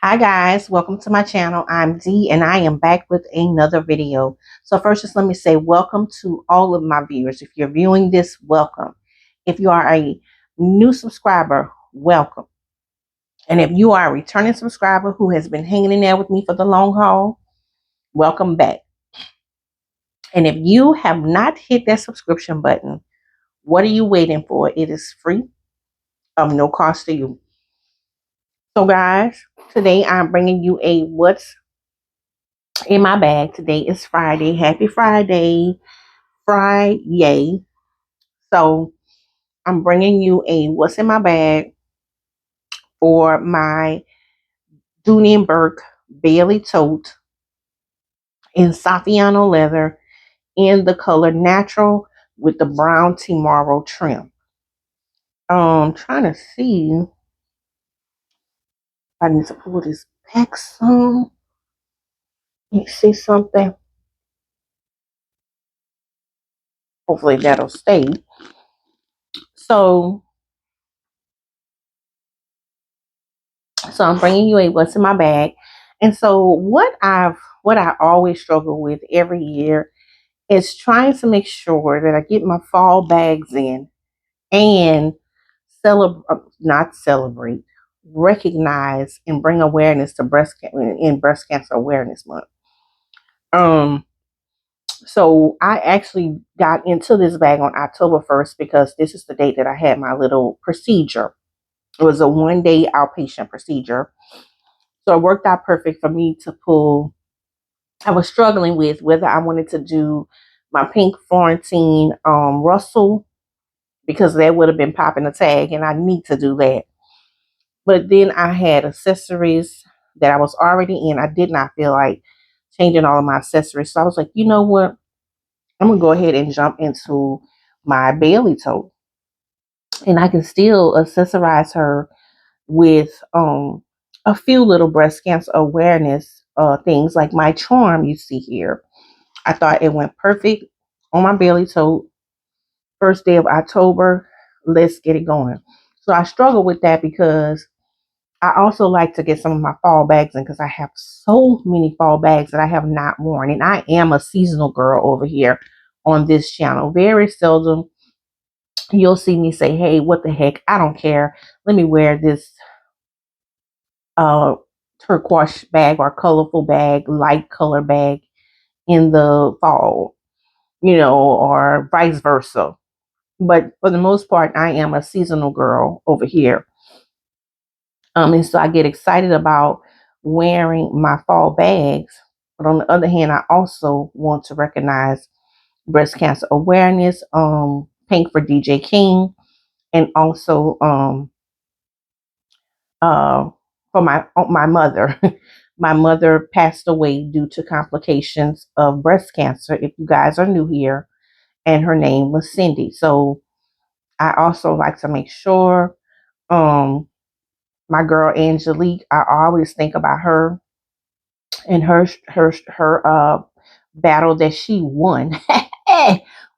Hi guys, welcome to my channel. I'm Dee and I am back with another video. So first, just let me say welcome to all of my viewers. If you're viewing this, welcome. If you are a new subscriber, welcome. And if you are a returning subscriber who has been hanging in there with me for the long haul, welcome back. And if you have not hit that subscription button, what are you waiting for? It is free, of no cost to you. So guys, today I'm bringing you a what's in my bag. Today is Friday. Happy Friday. Friday. So I'm bringing you a what's in my bag for my Dooney and Bourke Bailey tote in Saffiano leather in the color natural with the brown tomorrow trim. Trying to see if I need to pull this back some. Let me see something. Hopefully that'll stay. So I'm bringing you a what's in my bag. And so what I always struggle with every year is trying to make sure that I get my fall bags in and not celebrate, recognize and bring awareness to breast cancer awareness month. Um so I actually got into this bag on October 1st because this is the date that I had my little procedure. It was a 1-day outpatient procedure. So it worked out perfect for me to pull. I was struggling with whether I wanted to do my pink Florentine Russell because that would have been popping a tag, and I need to do that. But then I had accessories that I was already in. I did not feel like changing all of my accessories. So I was like, you know what? I'm going to go ahead and jump into my Bailey tote. And I can still accessorize her with a few little breast cancer awareness things like my charm you see here. I thought it went perfect on my Bailey tote. First day of October, let's get it going. So I struggle with that because I also like to get some of my fall bags in because I have so many fall bags that I have not worn. And I am a seasonal girl over here on this channel. Very seldom you'll see me say, hey, what the heck? I don't care. Let me wear this uh, turquoise bag or colorful bag, light color bag in the fall, or vice versa. But for the most part, I am a seasonal girl over here. And so I get excited about wearing my fall bags. But on the other hand, I also want to recognize breast cancer awareness, Pink for DJ King, and also uh, for my mother. My mother passed away due to complications of breast cancer, if you guys are new here, and her name was Cindy. So I also like to make sure my girl Angelique, I always think about her and her battle that she won.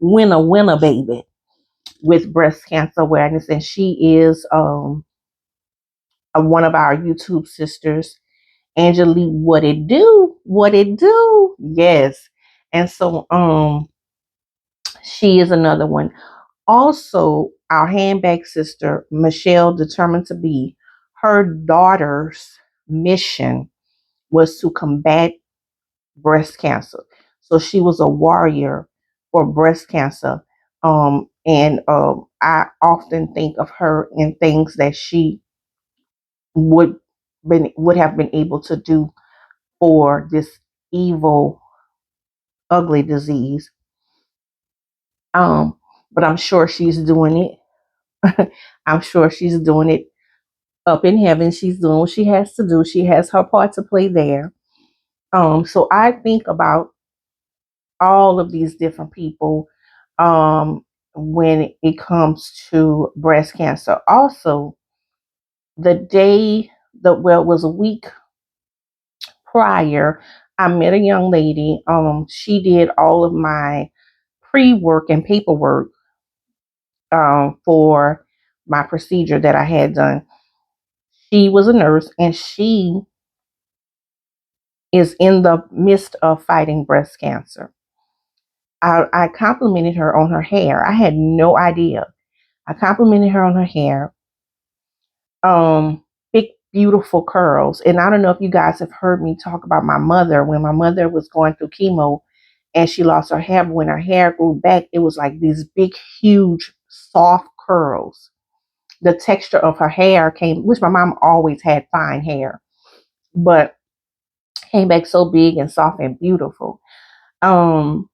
Winner, baby, with breast cancer awareness. And she is one of our YouTube sisters. Angelique, what it do? What it do? Yes. And so she is another one. Also, our handbag sister, Michelle, determined to be, her daughter's mission was to combat breast cancer. So she was a warrior for breast cancer. And I often think of her in things that she would have been able to do for this evil, ugly disease. Um, but I'm sure she's doing it. I'm sure she's doing it up in heaven. She's doing what she has to do. She has her part to play there. So I think about all of these different people when it comes to breast cancer. Also, the day it was a week prior, I met a young lady. She did all of my pre-work and paperwork for my procedure that I had done. She was a nurse and she is in the midst of fighting breast cancer. I complimented her on her hair. I had no idea. I complimented her on her hair. Big, beautiful curls. And I don't know if you guys have heard me talk about my mother. When my mother was going through chemo and she lost her hair, but when her hair grew back, it was like these big, huge, soft curls. The texture of her hair came, which my mom always had fine hair, but came back so big and soft and beautiful. Um,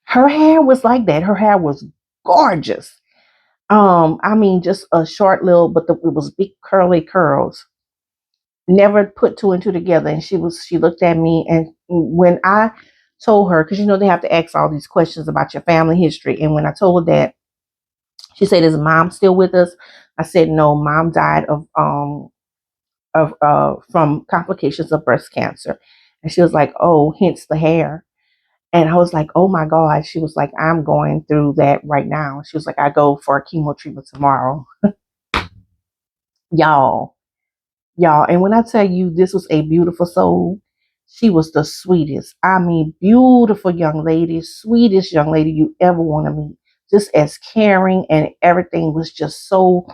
Her hair was like that. Her hair was gorgeous. I mean, just a short little, but it was big curly curls. Never put two and two together. And she looked at me, and when I told her, because they have to ask all these questions about your family history, and when I told her that, she said, "Is mom still with us?" I said, "No, mom died of from complications of breast cancer." And she was like, "Oh, hence the hair." And I was like, "Oh my God." She was like, "I'm going through that right now." She was like, "I go for a chemo treatment tomorrow." Y'all, y'all. And when I tell you this was a beautiful soul, she was the sweetest. I mean, beautiful young lady, sweetest young lady you ever want to meet. Just as caring, and everything was just so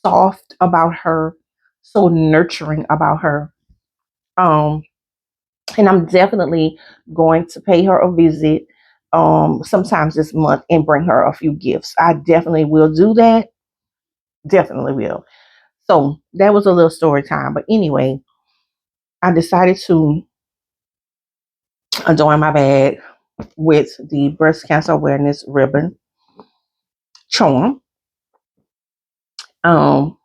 soft about her, so nurturing about her. Um, and I'm definitely going to pay her a visit sometimes this month and bring her a few gifts. I definitely will do that. Definitely will. So that was a little story time. But anyway, I decided to adorn my bag with the breast cancer awareness ribbon charm. Um,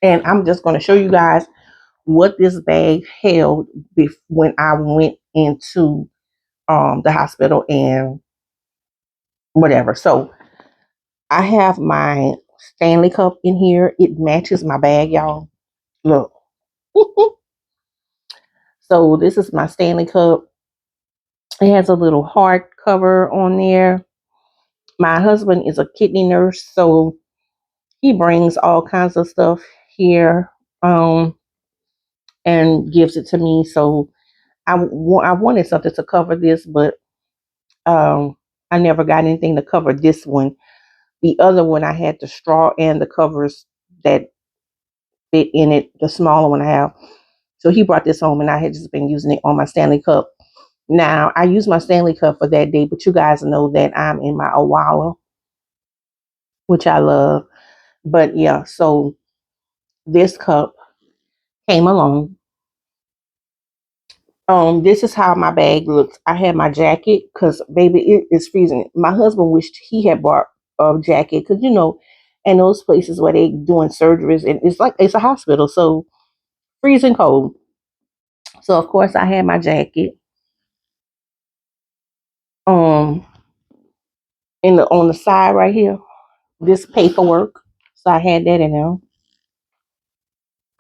and I'm just going to show you guys what this bag held when I went into the hospital and whatever. So I have my Stanley cup in here. It matches my bag, y'all. Look. So this is my Stanley cup. It has a little heart cover on there. My husband is a kidney nurse, so he brings all kinds of stuff here and gives it to me. So I wanted something to cover this, but I never got anything to cover this one. The other one, I had the straw and the covers that fit in it, the smaller one I have. So he brought this home, and I had just been using it on my Stanley cup. Now, I use my Stanley cup for that day, but you guys know that I'm in my Owala, which I love. But yeah, so this cup came along. This is how my bag looks. I had my jacket because, baby, it is freezing. My husband wished he had bought a jacket because, in those places where they doing surgeries, and it's like it's a hospital, so freezing cold. So of course I had my jacket. Um, on the side right here, this paperwork. So I had that in there.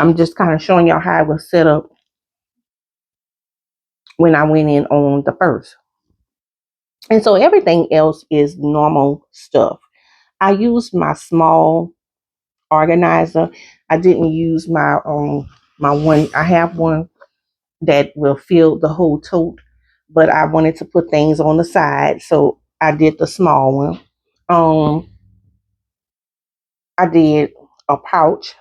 I'm just kind of showing y'all how it was set up when I went in on the first. And so everything else is normal stuff. I used my small organizer. I didn't use my one. I have one that will fill the whole tote, but I wanted to put things on the side, so I did the small one. Um, I did a pouch.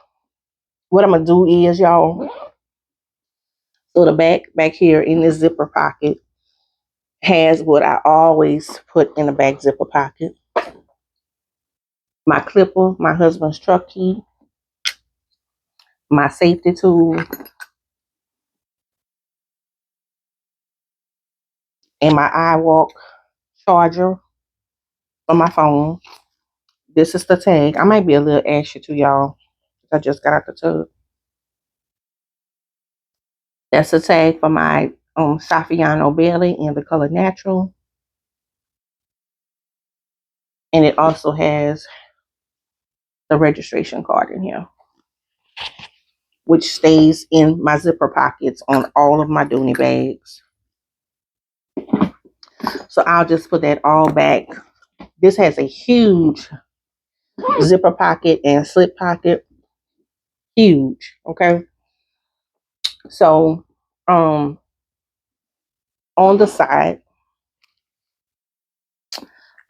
What I'm gonna do is, y'all, so the back here in this zipper pocket has what I always put in the back zipper pocket: my clipper, my husband's truck key, my safety tool, and my iWalk charger for my phone. This is the tag. I might be a little ashy to y'all. I just got out the tub. That's the tag for my Saffiano belly in the color natural. And it also has the registration card in here, which stays in my zipper pockets on all of my Dooney bags. So I'll just put that all back. This has a huge zipper pocket and slip pocket. Huge. Okay. So, On the side,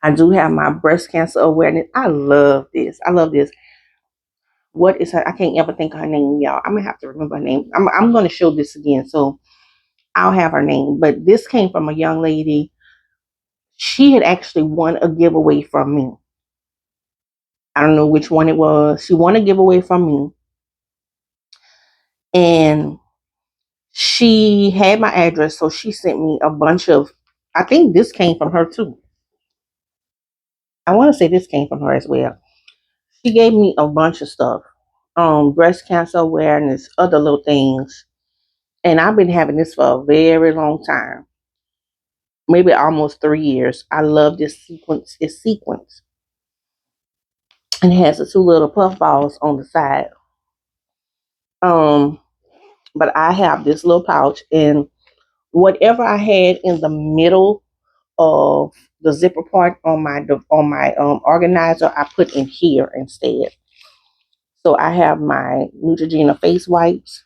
I do have my breast cancer awareness. I love this. I love this. What is her? I can't ever think of her name, y'all. I'm gonna have to remember her name. I'm gonna show this again, so I'll have her name. But this came from a young lady. She had actually won a giveaway from me. I don't know which one it was. She won a giveaway from me, and she had my address, so she sent me a bunch of. I think this came from her too. I want to say this came from her as well. She gave me a bunch of stuff, breast cancer awareness, other little things, and I've been having this for a very long time, maybe almost 3 years. I love this sequence. It's sequence, and it has the two little puff balls on the side. Um, but I have this little pouch, and whatever I had in the middle of the zipper part on my organizer, I put in here instead. So I have my Neutrogena face wipes,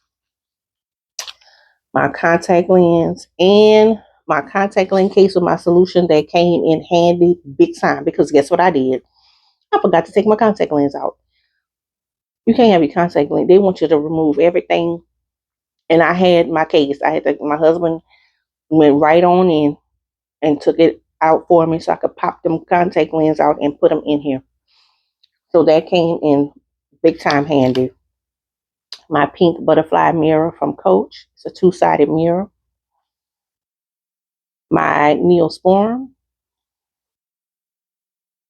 my contact lens, and my contact lens case with my solution that came in handy big time, because guess what I did? I forgot to take my contact lens out. You can't have your contact lens. They want you to remove everything. And I had my case. My husband went right on in and took it out for me so I could pop them contact lens out and put them in here. So that came in big time handy. My pink butterfly mirror from Coach. It's a two-sided mirror. My Neosporin.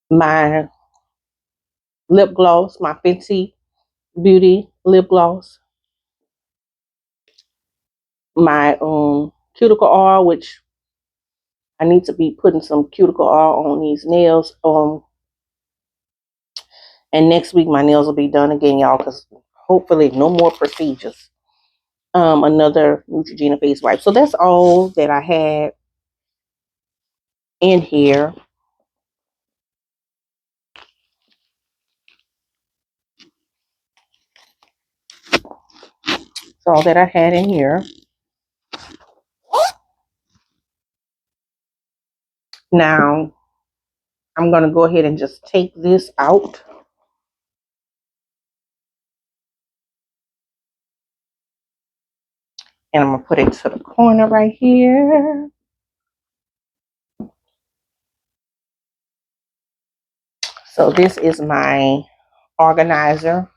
My lip gloss. My Fenty Beauty lip gloss. My cuticle oil, which I need to be putting some cuticle oil on these nails. And next week my nails will be done again, y'all, because hopefully no more procedures. Another Neutrogena face wipe. So that's all that I had in here. That's all that I had in here. Now I'm gonna go ahead and just take this out. And I'm gonna put it to the corner right here. So this is my organizer.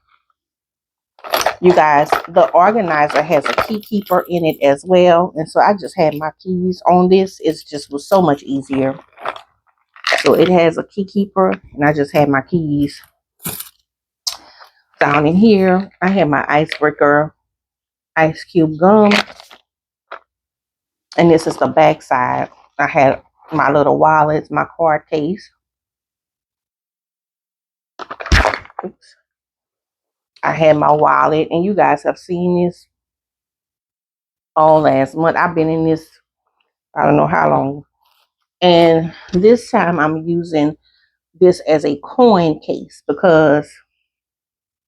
You guys, the organizer has a key keeper in it as well. And so I just had my keys on this. It's just was so much easier. So it has a key keeper, and I just had my keys down in here. I have my icebreaker ice cube gum. And this is the back side. I had my little wallets, my card case. Oops. I had my wallet, and you guys have seen this all last month. I've been in this, I don't know how long. And this time I'm using this as a coin case because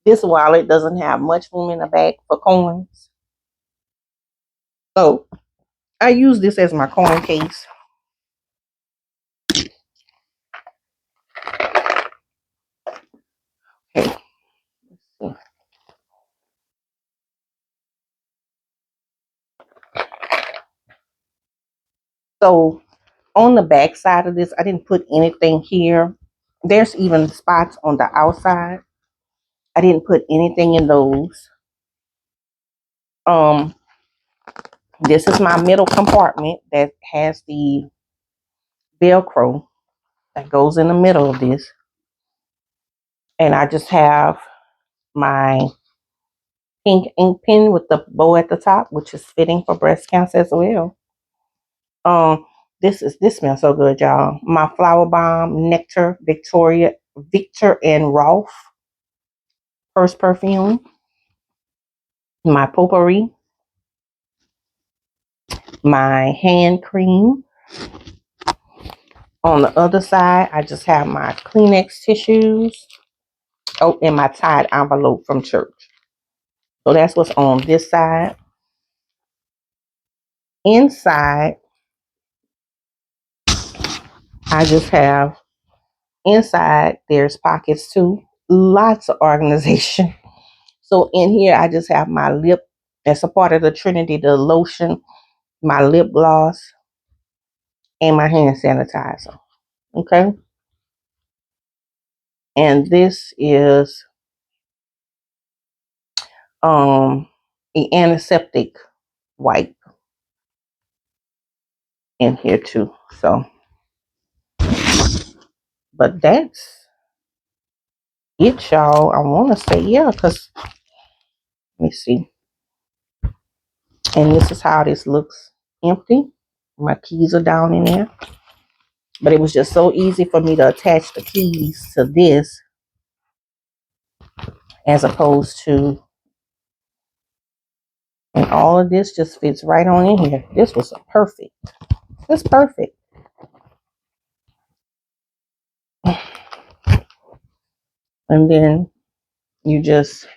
this wallet doesn't have much room in the back for coins. So I use this as my coin case. Okay. So on the back side of this, I didn't put anything here. There's even spots on the outside. I didn't put anything in those. Um, this is my middle compartment that has the Velcro that goes in the middle of this. And I just have my pink ink pen with the bow at the top, which is fitting for breast cancer as well. Um, this smells so good, y'all. My Flower Bomb Nectar Victor and Rolf first perfume. My potpourri, my hand cream. On the other side, I just have my Kleenex tissues. Oh, and my Tide envelope from church. So that's what's on this side. Inside, I just have inside, there's pockets too. Lots of organization. So in here, I just have my lip. That's a part of the Trinity, the lotion, my lip gloss, and my hand sanitizer. Okay. And this is an antiseptic wipe in here too. So, but that's it, y'all. I want to say, yeah, because let me see. And this is how this looks empty. My keys are down in there. But it was just so easy for me to attach the keys to this as opposed to, and all of this just fits right on in here. This was perfect. It's perfect. And then you just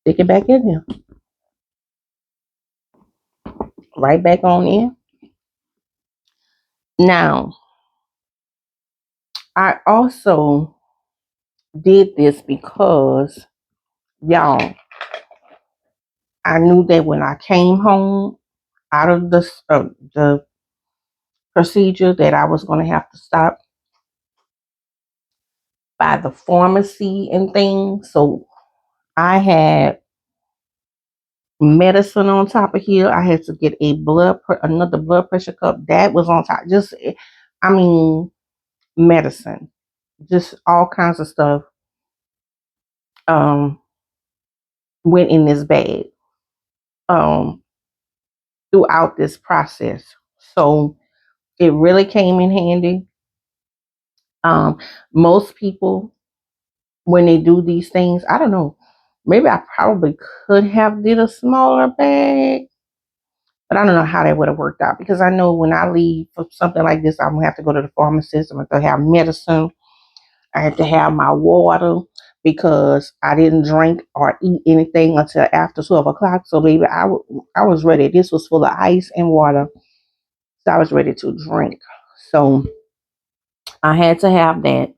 stick it back in here. Right back on in. Now, I also did this because, y'all, I knew that when I came home out of the procedure that I was going to have to stop by the pharmacy and things. So I had medicine on top of here. I had to get another blood pressure cup that was on top. Just, I mean, medicine, just all kinds of stuff um went in this bag um throughout this process. So it really came in handy. Um, most people, when they do these things, I don't know, maybe I probably could have did a smaller bag, but I don't know how that would have worked out because I know when I leave for something like this, I'm gonna have to go to the pharmacist. I'm gonna have medicine. I had to have my water because I didn't drink or eat anything until after 12 o'clock. So, baby, I was ready. This was full of ice and water. So, I was ready to drink. So, I had to have that.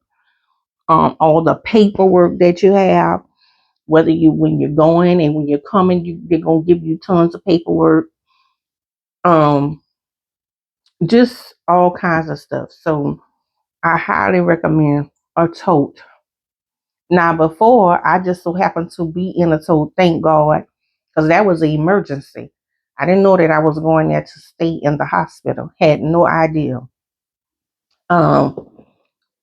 All the paperwork that you have, whether when you're going and when you're coming, they're going to give you tons of paperwork. Um, just all kinds of stuff. So, I highly recommend a tote. Now, before, I just so happened to be in a tote, thank God, because that was an emergency. I didn't know that I was going there to stay in the hospital. Had no idea. Um,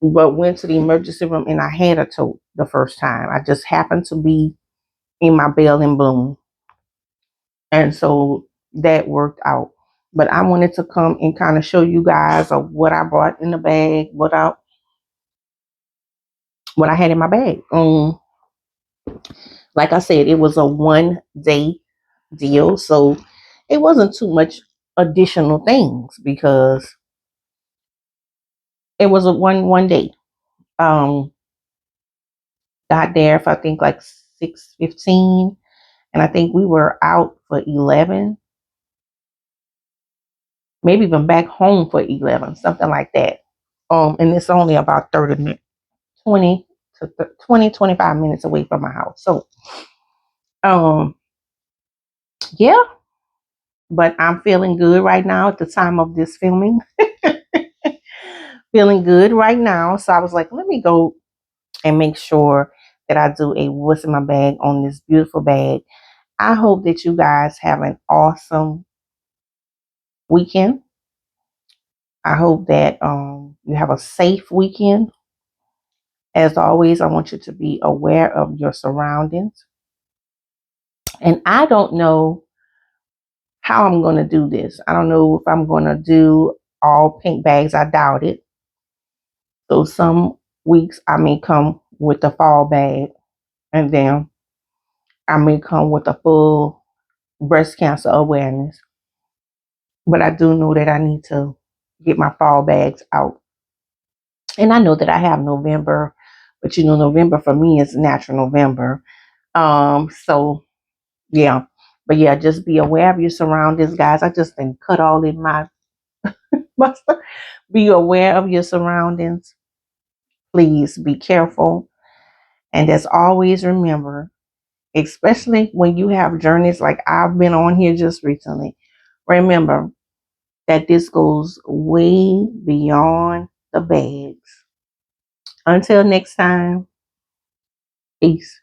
but went to the emergency room and I had a tote the first time. I just happened to be in my bell and bloom. And so that worked out. But I wanted to come and kind of show you guys of what I brought in the bag, what I had in my bag. Like I said, it was a 1 day deal, so it wasn't too much additional things because it was a one day. Um, got there for I think like 6:15, and I think we were out for 11, maybe even back home for 11, something like that. And it's only about 30 minutes, 20 to 20, 25 minutes away from my house. So, um, yeah, but I'm feeling good right now at the time of this filming. Feeling good right now. So I was like, let me go and make sure that I do a what's in my bag on this beautiful bag. I hope that you guys have an awesome weekend. I hope that you have a safe weekend. As always, I want you to be aware of your surroundings. And I don't know how I'm going to do this. I don't know if I'm going to do all pink bags. I doubt it. So some weeks I may come with a fall bag, and then I may come with a full breast cancer awareness. But I do know that I need to get my fall bags out. And I know that I have November, but November for me is natural November. So yeah. But yeah, just be aware of your surroundings, guys. I just been cut all in my Be aware of your surroundings. Please be careful. And as always, remember, especially when you have journeys like I've been on here just recently, remember that this goes way beyond the bags. Until next time, peace.